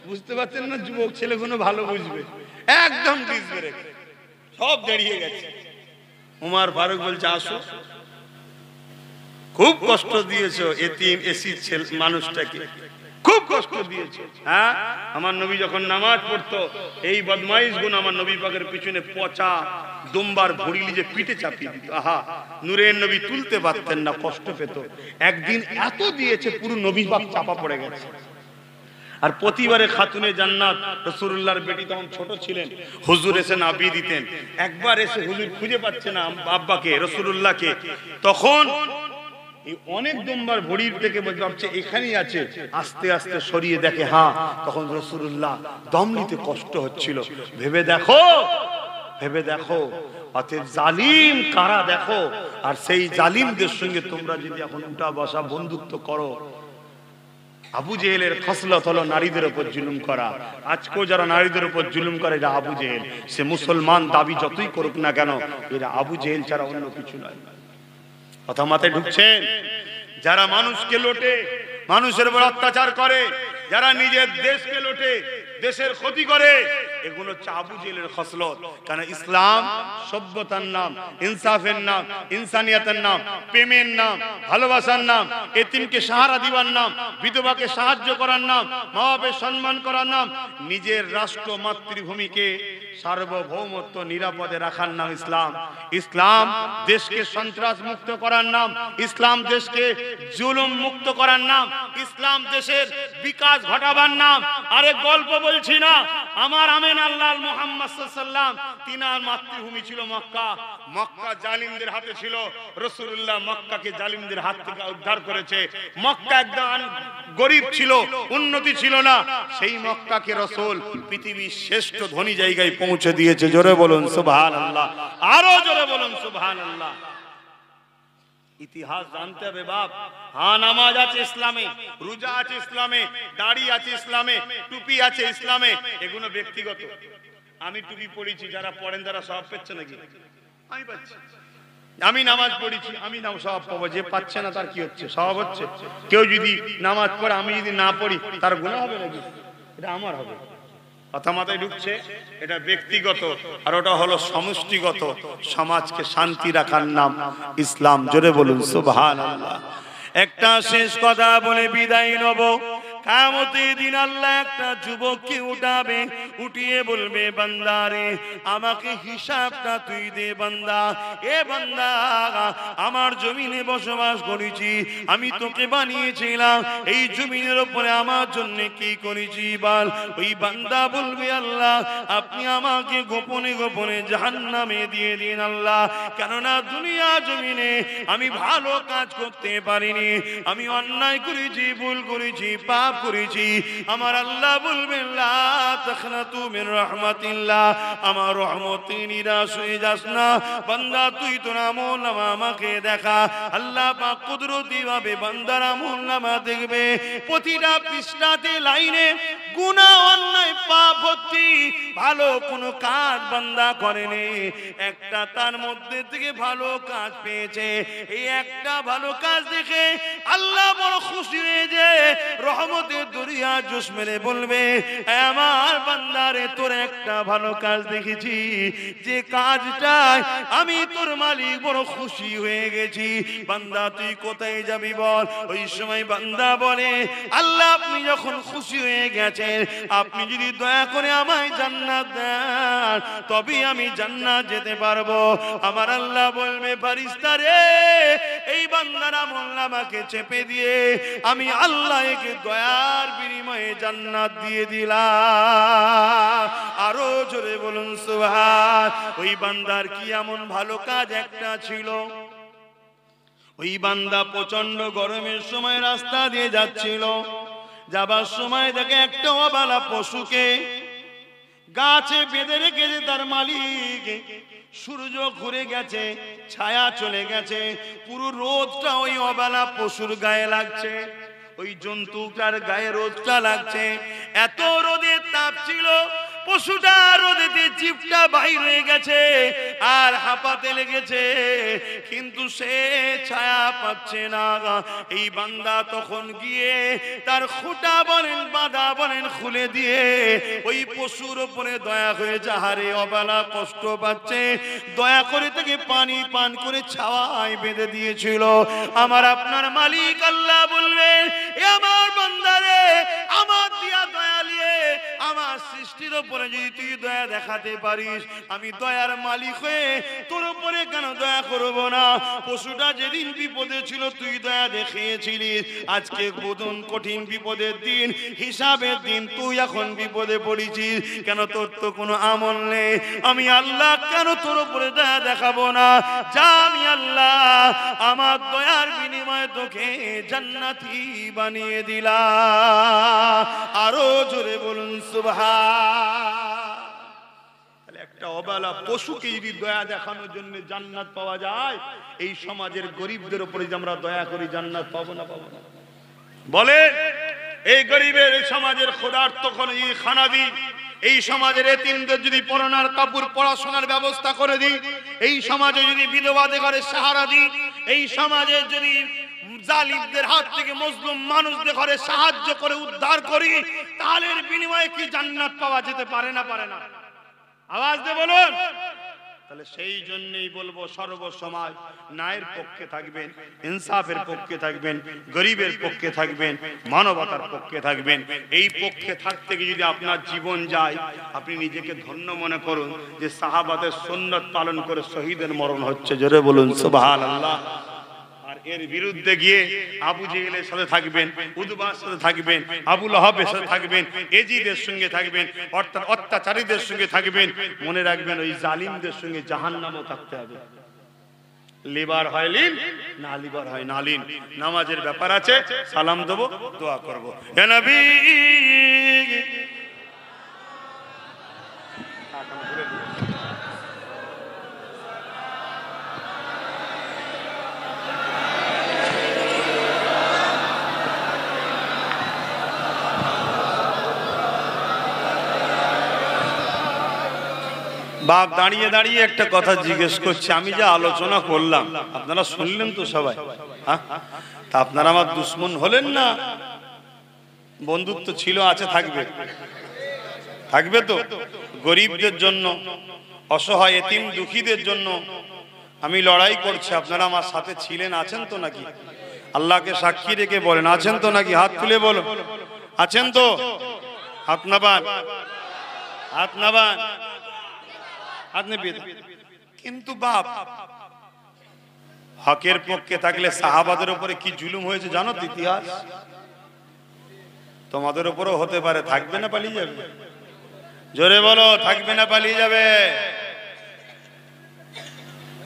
বুঝতে পারছেন না যুবক ছেলেগুলো ভালো বুঝবে, একদম ডিস ব্রেক, সব দাঁড়িয়ে গেছে। উমর ফারুক বলছে আসো, খুব কষ্ট দিয়েছো এতিম এসির ছেলে মানুষটাকে, খুব কষ্ট দিয়েছে। হ্যাঁ আমার নবী যখন নামাজ পড়তো এই বদমাইশ গুণ আমার নবী পাকের পিছনে পচা দুম্বার ভড়ি লিজে পিঠে চাপিয়ে দিত। আহা নূরের নবী তুলতে পারতেন না, কষ্ট পেত। একদিন এত দিয়েছে পুরো নবী পাক চাপা পড়ে গেছে। আর প্রতিবারে খাতুনে জান্নাত রাসূলুল্লাহর বেটি তখন ছোট ছিলেন, হুজুর এসে নাবিয়ে দিতেন। একবার এসে হুজুর খুঁজে পাচ্ছে না আব্বাকে রাসূলুল্লাহকে, তখন অনেক দুম্বার ভড়ির থেকে ভাবছে এখানেই আছে, আস্তে আস্তে সরিয়ে দেখে হ্যাঁ, তখন রাসূলুল্লাহ দম নিতে কষ্ট হচ্ছিল। ভেবে দেখো, ভেবে দেখো অতএব জালিম কারা দেখো। আর সেই জালিমদের সঙ্গে তোমরা যদি এখন উঠা বসা বন্ধুত্ব করো। আবু জেহেলের খসলত হলো নারীদের উপর জুলুম করা। আজকেও যারা নারীদের উপর জুলুম করে এরা আবু জেহেল। সে মুসলমান দাবি যতই করুক না কেন, এরা আবু জেহেল ছাড়া অন্য কিছু নয়। কথা মাথায় ঢুকছেন? যারা মানুষকে লোটে, মানুষের উপর অত্যাচার করে, যারা নিজের দেশকে লোটে, দেশের ক্ষতি করে, এগুলো হচ্ছে আবু জেহেলের খসলত। কারণ ইসলাম সভ্যতার নাম, ইনসাফের নাম, ইনসানিয়াতের নাম, প্রেমের নাম, ভালোবাসার নাম, এতিমকে সাহারা দিবার নাম, বিধবাকে সাহায্য করার নাম, মা বাপের সম্মান করার নাম, নিজের রাষ্ট্র মাতৃভূমিকে সার্বভৌমত্ব নিরাপদে রাখার নাম ইসলাম। ইসলাম দেশকে সন্ত্রাস মুক্ত করার নাম, ইসলাম দেশকে জুলুম মুক্ত করার নাম, ইসলাম দেশের বিকাশ ঘটাবার নাম। আরে গল্প বলছি না, আমার আমিন আল্লাহ মুহাম্মদ সাল্লাল্লাহু আলাইহি ওয়াসাল্লাম তিনার মাতৃভূমি ছিল মক্কা। মক্কা জালিমদের হাতে ছিল, রাসূলুল্লাহ মক্কাকে জালিমদের হাত থেকে উদ্ধার করেছে। মক্কা একদম গরীব ছিল, উন্নতি ছিল না, সেই মক্কাকে রাসূল পৃথিবীর শ্রেষ্ঠ ধনী জায়গায় পৌঁছে দিয়েছে। জোরে বলুন সুবহানাল্লাহ, আরো জোরে বলুন সুবহানাল্লাহ। ইতিহাস জানতে হবে বাপ। হ্যাঁ নামাজ আছে ইসলামে, রোজা আছে ইসলামে, দাড়ি আছে ইসলামে, টুপি আছে ইসলামে, এগুলো ব্যক্তিগত। আমি টুপি পড়েছি, যারা পড়েন তারা সওয়াব পাচ্ছে নাকি? আমি পাচ্ছি। আমি নামাজ পড়েছি, আমি সওয়াব পাবো। যে পাচ্ছে না তার কি হচ্ছে? সওয়াব হচ্ছে। কেউ যদি নামাজ পড়ে, আমি যদি না পড়ি, তার গুনাহ হবে নাকি? এটা আমার হবে। কথা মাথায় ঢুকছে? এটা ব্যক্তিগত, আর ওটা হলো সমষ্টিগত। সমাজকে শান্তি রাখার নাম ইসলাম। জোরে বলুন সুবহানাল্লাহ। একটা শেষ কথা বলে বিদায় নেব। কিয়ামতের দিন আল্লাহ একটা যুবককে উঠাবে, উঠিয়ে বলবে বান্দারে আমাকে হিসাবটা তুই দে বান্দা। এ বান্দা আমার জমিনে বসবাস করেছি, আমি তোকে বানিয়েছিলাম, এই জমিনের উপরে আমার জন্য কি করেছি বল। ওই বান্দা বলবে আল্লাহ আপনি আমাকে গোপনে গোপনে জাহান্নামে দিয়ে দিন আল্লাহ, কেননা দুনিয়া জমিনে আমি ভালো কাজ করতে পারিনি, আমি অন্যায় করেছি, ভুল করেছি, পাপ করেছি। আমার আল্লাহ বলবেন লা তাখনাতু মিন রাহমাতিল্লাহ, আমার রহমতে নিরাশ হয়ে যাস না বান্দা, তুই তোর আমলনামা আমাকে দেখা। আল্লাহ পাক কুদরতি ভাবে বান্দার আমলনামা দেখবে, প্রতিটা পৃষ্ঠাতে লাইনে গুনাহ অন্যায় পাপ ভর্তি, ভালো কোনো কাজ বান্দা করেনি, একটা তার মধ্যে থেকে ভালো কাজ পেয়েছে। এই একটা ভালো কাজ দেখে আল্লাহ বড় খুশি হয়ে যায়, রহমতের দরিয়া জোশ মেরে বলবে আমার বান্দারে তোর একটা ভালো কাজ দেখেছি, যে কাজটায় আমি তোর মালিক বড় খুশি হয়ে গেছি। বান্দা তুই কোথায় যাবি বল? ওই সময় বান্দা বলে আল্লাহ আপনি যখন খুশি হয়ে গেছেন, আপনি যদি দয়া করে আমায় জান্নাত দেন তবে আমি জান্নাত যেতে পারবো। আমার আল্লাহ বলবে ফেরেশতা রে, এই বান্দার আমলনামাকে চেপে দিয়ে আমি আল্লাহ একে দয়ার বিনিময়ে জান্নাত দিয়ে দিলাম। আরো জোরে বলুন সুবহান। ওই বান্দার কি এমন ভালো কাজ একটা ছিল, ওই বান্দা প্রচন্ড গরমের সময় রাস্তা দিয়ে যাচ্ছিল, যাবার সময় দেখে একটা অবালা পশুকে গাছে বেঁধে রেখেছে তার মালিক। সূর্য ঘুরে গেছে, ছায়া চলে গেছে, পুরো রোদটা ওই অবালা পশুর গায়ে লাগছে, ওই জন্তুটার গায়ে রোদটা লাগছে। এত রোদের তাপ ছিল, পশুটা রোদেতে জিভটা বাইর হয়ে গেছে আর হাঁপাতে লেগেছে, কিন্তু সে ছায়া পাচ্ছে না। এই বান্দা তখন গিয়ে তার খুঁটা বলেন বাঁধা বলেন খুলে দিয়ে ওই পশুর উপরে দয়া হয়ে যাহারে অবেলা কষ্ট পাচ্ছে, দয়া করে তাকে পানি পান করে ছাওয়ায় বেঁধে দিয়েছিল। আমার আপনার মালিক আল্লাহ বলবেন এ আমার বান্দারে, আমার দিয়া দয়া নিয়ে আমার সৃষ্টির উপরে যদি তুই দয়া দেখাতে পারিস, আমি দয়ার মালিক হয়ে তোর উপরে কেন দয়া করব না? পশুটা যেদিন বিপদে ছিল তুই দয়া দেখিয়েছিলিস, আজকে বোধন কঠিন বিপদের দিন, হিসাবের দিন, তুই এখন বিপদে পড়েছিস, কেন তোর তো কোনো আমল নেই, আমি আল্লাহ কেন তোর উপরে দয়া দেখাবো না? যা আমি আল্লাহ আমার দয়ার বিনিময়ে তোকে জান্নাতি বানিয়ে দিলাম। আরো জোরে বলুন সুবহান। একটা অবলা পশুকে যদি দয়া দেখানোর জন্য জান্নাত পাওয়া যায়, এই সমাজের গরিবদের উপরে যদি আমরা দয়া করি জান্নাত পাবো না? পাবো না? বলে এই গরিবের এই সমাজের ক্ষুধার্ত খানা দিই, এই সমাজের এতিমদের যদি পরনার কাপড় পড়াশোনার ব্যবস্থা করে দিই, এই সমাজে যদি বিধবাদের ঘরে সাহারা দিই, এই সমাজে যদি জালিমদের হাত থেকে মজলুম মানুষদের ঘরে সাহায্য করে উদ্ধার করি, তাহলে এর বিনিময়ে কি জান্নাত পাওয়া যেতে পারে না? পারে না? আওয়াজ দিয়ে বলুন। তাহলে সেই জন্যই বলবো সর্বসময় ন্যায়ের পক্ষে থাকবেন, ইনসাফের পক্ষে থাকবেন, গরিবের পক্ষে থাকবেন, মানবতার পক্ষে থাকবেন। এই পক্ষে থাকতে গিয়ে যদি আপনার জীবন যায়, আপনি নিজেকে ধন্য মনে করুন যে সাহাবাদের সুন্নাত পালন করে শহীদের মরণ হচ্ছে। জোরে বলুন সুবহানাল্লাহ। আর এর বিরুদ্ধে গিয়ে আবু জেহেলের সাথে থাকবেন, উতবার সাথে থাকবেন, আবু লাহাবের সাথে থাকবেন, এজিদের সঙ্গে থাকবেন, অর্থাৎ অত্যাচারীদের সঙ্গে থাকবেন, মনে রাখবেন ওই জালিমদের সঙ্গে জাহান্নামও থাকতে হবে। লিবার হয় লিন, না লিবার হয় না লিন। নামাজের ব্যাপার আছে, সালাম দেবো, দোয়া করবো। হে নবী বাপ দাঁড়িয়ে দাঁড়িয়ে একটা কথা জিজ্ঞেস করছে, আমি যা আলোচনা করলাম আপনারা শুনলেন তো সবাই? হ্যাঁ, তা আপনারা আমার দুশ্মন হলেন না? বন্ধুত্ব ছিল, আছে, থাকবে? থাকবে তো? গরিবদের জন্য, অসহায় এতিম দুঃখীদের জন্য আমি লড়াই করছি, আপনারা আমার সাথে ছিলেন, আছেন তো নাকি? আল্লাহকে সাক্ষী রেখে বলেন আছেন তো নাকি? হাত তুলে বলো আছেন তো? হাত নাবান, হাত নাবান। কিন্তু বাপ হকের পক্ষে থাকলে সাহাবাদের উপরে কি জুলুম হয়েছে জানো তো? ইতিহাস তোমাদের উপরও হতে পারে। থাকবে না পালিয়ে যাবে? জোরে বলো, থাকবে না পালিয়ে যাবে?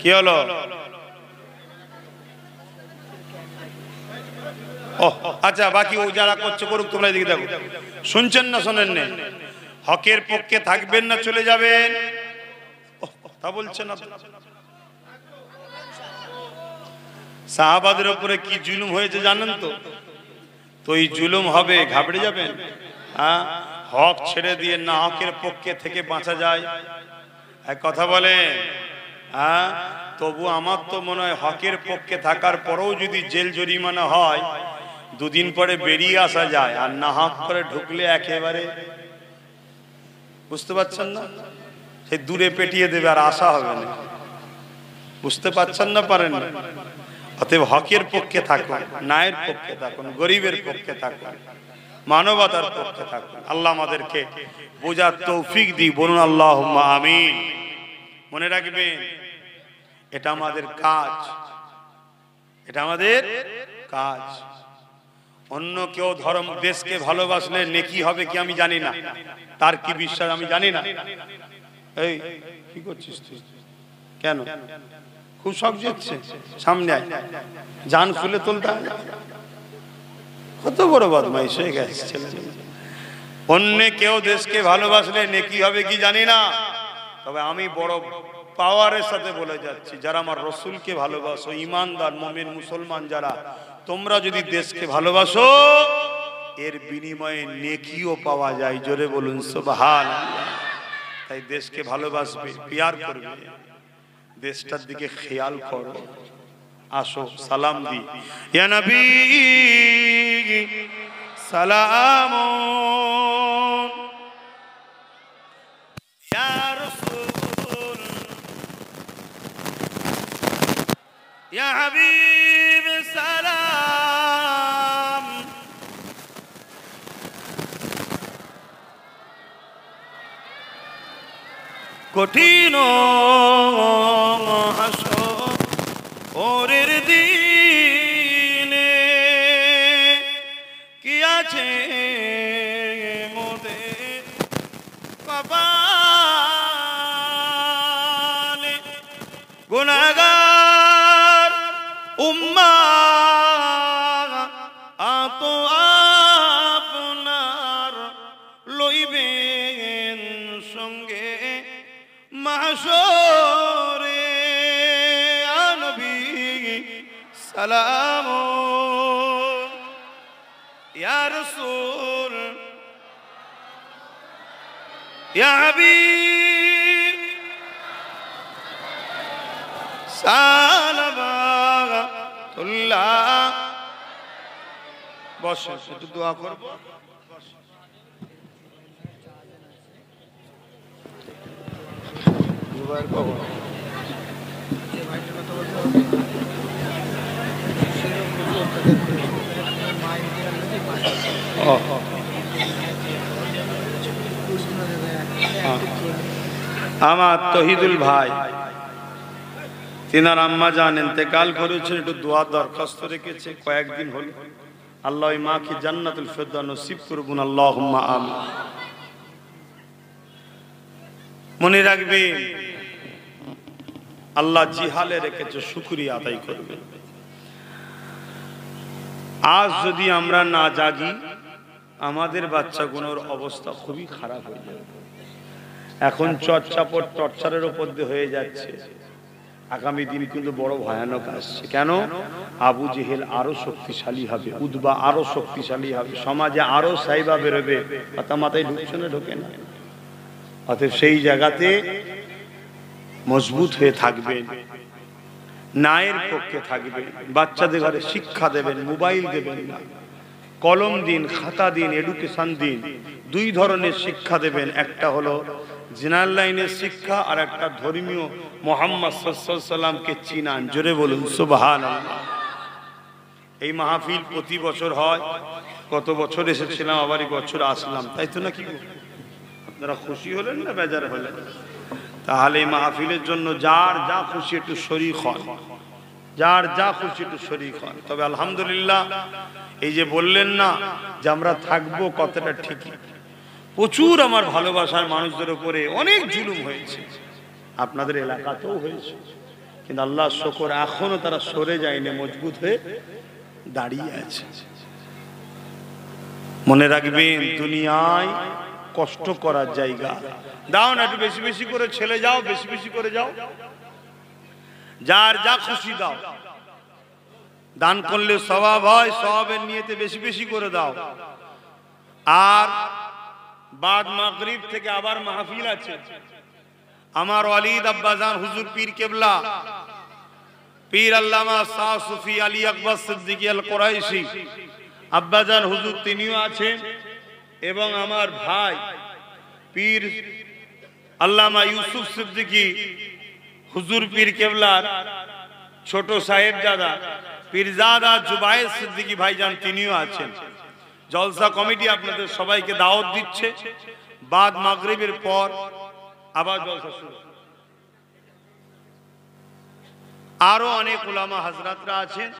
কি হলো? ও আচ্ছা, বাকি ও যারা করছে করুক, তোমরা এদিকে দেখো। শুনছেন না শোনেন না? হকের পক্ষে থাকবেন না চলে যাবেন? তা বলছেন না। সাহাবাদের উপরে কি জুলুম হয়েছে জানেন তো? তো এই জুলুম হবে, ঘাবড়ে যাবেন? হ্যাঁ, হক ছেড়ে দিয়ে না হকের পক্ষে থেকে বাঁচা যায়? এক কথা বলেন। হ্যাঁ, তবু আমার তো মনে হয় হকের পক্ষে থাকার পরেও যদি জেল জরিমানা হয়, দুদিন পরে বেরিয়ে আসা যায়। আর না হক করে ঢুকলে একেবারে, বুঝতে পারছেন না, সে দূরে পেটিয়ে দেবে, আর আসা হবে না। বুঝতে পারছেন না, পারেন না? অতএব হকের পক্ষে থাকুন, ন্যায়ের পক্ষে থাকুন, গরিবের পক্ষে থাকুন, মানবতার পক্ষে থাকুন। আল্লাহ আমাদেরকে বোঝার তৌফিক দি, বলুন আল্লাহুম্মা আমিন। মনে রাখবেন, এটা আমাদের কাজ, এটা আমাদের কাজ। অন্য কেউ ধর্ম দেশকে ভালোবাসলে নেকি হবে কি আমি জানি না, তার কি বিশ্বাস আমি জানি না। এই কি করছিস তুই? কেন খুব শখ যাচ্ছে? সামনে আয়, জান খুলে তুলতে। কত বড় বদমাইশ হয়ে গেছে ছেলে। অন্য কেউ দেশকে ভালোবাসলে নেকি হবে কি জানি না, তবে আমি বড় পাওয়ারের সাথে বলে যাচ্ছি, যারা আমার রসুলকে ভালোবাসো, ইমানদার মুমিন মুসলমান যারা, তোমরা যদি দেশকে ভালোবাসো, এর বিনিময়ে নেকিও পাওয়া যায়। জোরে বলুন সুবহানাল্লাহ। তাই দেশকে ভালোবাসবে, পিয়ার করবে, দেশটার দিকে খেয়াল করো। আসো সালাম দি, ইয়া নবী সালাম, ইয়া রাসূল, ইয়া হাবিব সালাম। কঠিন হাসরের দিনে কি আছে মোদের কপালে, গুনাহগার উম্মাহ আতো আপনার লইবেন সঙ্গে মাহশরে। ইয়া নবী সালাম, ইয়া রাসূল, ইয়া হাবিব সালামাতুল্লাহ। বসে একটু দোয়া করব। আমার তহিদুল ভাই, তিনার আম্মা জান ইন্তেকাল করেছেন, একটু দোয়া দরখাস্ত রেখেছে কয়েকদিন হল। আল্লাহ ওই মাকে জান্নাতুল ফেরদাউস নসিব করুন, আল্লাহুম্মা আমিন। মনে রাখবে, আল্লাহ জিহালে রেখেছে, শুকরিয়া আদায় করবে। আজ যদি আমরা না জাগি, আমাদের বাচ্চাগুলোর অবস্থা খুবই খারাপ হয়ে যাবে। এখন চর্চাপট টর্চারের উপর দিয়ে হয়ে যাচ্ছে, আগামী দিন কিন্তু বড় ভয়ানক আসছে। কেন? আবু জেহেল আরো শক্তিশালী হবে, উদবা আরো শক্তিশালী হবে, সমাজে আরো সাইবা বেরোবে। কথা মাথায় ঢুকছে না? ঢোকে না? অতএব সেই জায়গাতে মজবুত হয়ে থাকবেন, ন্যায়ের পক্ষে থাকবেন, বাচ্চাদের ঘরে শিক্ষা দেবেন, মোবাইল দেবেন না, কলম দিন, খাতা দিন, এডুকেশন দিন। দুই ধরনের শিক্ষা দেবেন, একটা হলো জিনার লাইনের শিক্ষা, আর একটা ধর্মীয় মুহাম্মদ সাল্লাল্লাহু আলাইহি সাল্লামকে চিনান। জোরে বলুন সুবহানাল্লাহ। এই মাহফিল প্রতি বছর হয়, কত বছর এসেছিলাম, আবার এই বছর আসলাম, তাই তো নাকি? আপনারা খুশি হলেন না বেজার হলেন? তাহলে এই মাহফিলের জন্য যার যা খুশি একটু শরীক হন, যার যা খুশি একটু শরীক হন। তবে আলহামদুলিল্লাহ, এই যে বললেন না যে আমরা থাকবো, কথাটা ঠিকই। প্রচুর আমার ভালোবাসার মানুষদের উপরে অনেক জুলুম হয়েছে, আপনাদের এলাকাতেও হয়েছে, কিন্তু আল্লাহ শুকর এখনো তারা সরে যায়নি, মজবুত হয়ে দাঁড়িয়ে আছে। মনে রাখবেন দুনিয়ায় কষ্ট করার জায়গা। দাও না একটু বেশি বেশি করে, ছেলে যাও বেশি বেশি করে যাও, যার যা খুশি দাও। দান করলে সওয়াব হয়, সওয়াবের নিয়তে বেশি বেশি করে দাও। আর বাদ মাগরিব থেকে আবার মাহফিল আছে। আমার ওয়ালিদ আব্বাজান হুজুর পীর কেবলা পীর আল্লামা শাহ সুফি আলী আকবর সিদ্দিকী আল কুরাইশি আব্বাজান হুজুর তিনিও আছেন, এবং আমার ভাই পীর আল্লামা ইউসুফ সিদ্দিকী হুজুর পীর কেবলার ছোট সাহেবজাদা পীরজাদা জুবায়ের সিদ্দিকী ভাইজান তিনিও আছেন। জলসা কমিটি আপনাদের সবাইকে দাওয়াত দিচ্ছে, বাদ মাগরিবের পর আবার জলসা শুরু। আরো অনেক উলামা হযরতরা আছেন।